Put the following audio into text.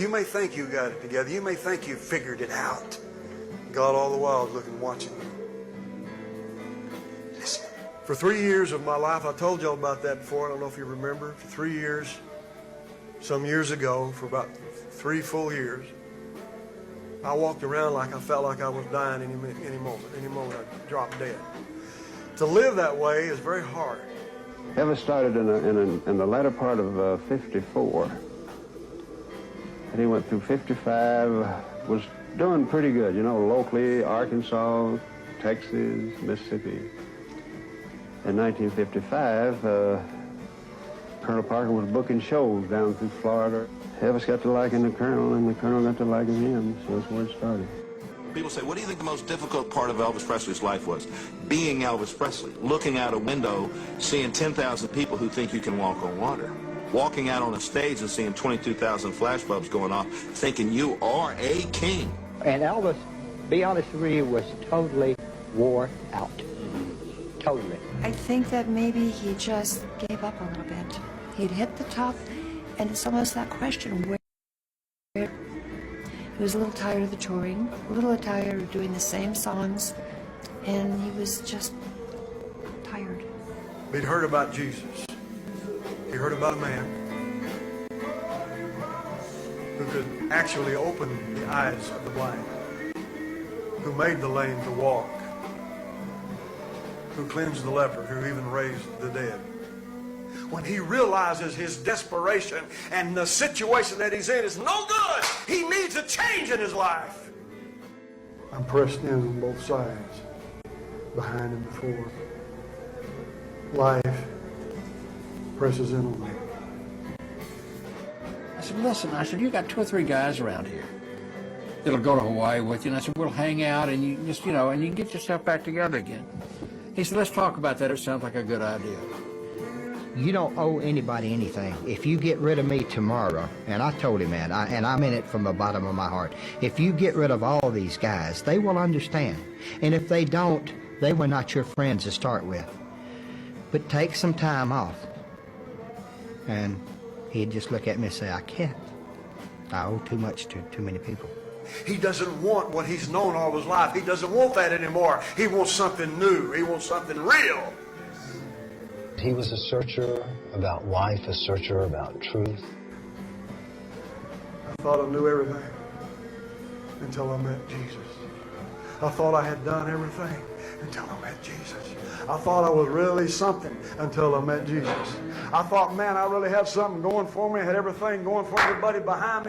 You may think you got it together. You may think you figured it out. God all the while is looking, watching you. Listen. For 3 years of my life, I told y'all about that before. I don't know if you remember. For 3 years, some years ago, for about 3 full years, I walked around like I felt like I was dying any moment. Any moment I'd drop dead. To live that way is very hard. Elvis started in the latter part of 54. And he went through 55, was doing pretty good, you know, locally, Arkansas, Texas, Mississippi. In 1955, Colonel Parker was booking shows down through Florida. Elvis got to liking the Colonel, and the Colonel got to liking him, so that's where it started. People say, what do you think the most difficult part of Elvis Presley's life was? Being Elvis Presley, looking out a window, seeing 10,000 people who think you can walk on water. Walking out on a stage and seeing 22,000 flashbulbs going off, thinking you are a king. And Elvis, be honest with you, was totally wore out. Totally. I think that maybe he just gave up a little bit. He'd hit the top, and it's almost that question, where? He was a little tired of the touring, a little tired of doing the same songs, and he was just tired. He'd heard about Jesus. He heard about a man who could actually open the eyes of the blind, who made the lame to walk, who cleansed the leper, who even raised the dead. When he realizes his desperation and the situation that he's in is no good, he needs a change in his life. I'm pressed in on both sides, behind and before. Life presses in on me. I said, listen, you got 2 or 3 guys around here that'll go to Hawaii with you. And I said, we'll hang out and you just, you know, and you can get yourself back together again. He said, let's talk about that. It sounds like a good idea. You don't owe anybody anything. If you get rid of me tomorrow, and I told him that, and I meant it from the bottom of my heart, if you get rid of all these guys, they will understand. And if they don't, they were not your friends to start with. But take some time off. And he'd just look at me and say, I can't. I owe too much to too many people. He doesn't want what he's known all his life. He doesn't want that anymore. He wants something new. He wants something real. He was a searcher about life, a searcher about truth. I thought I knew everything until I met Jesus. I thought I had done everything until I met Jesus. I thought I was really something until I met Jesus. I thought, man, I really had something going for me. I had everything going for everybody behind me.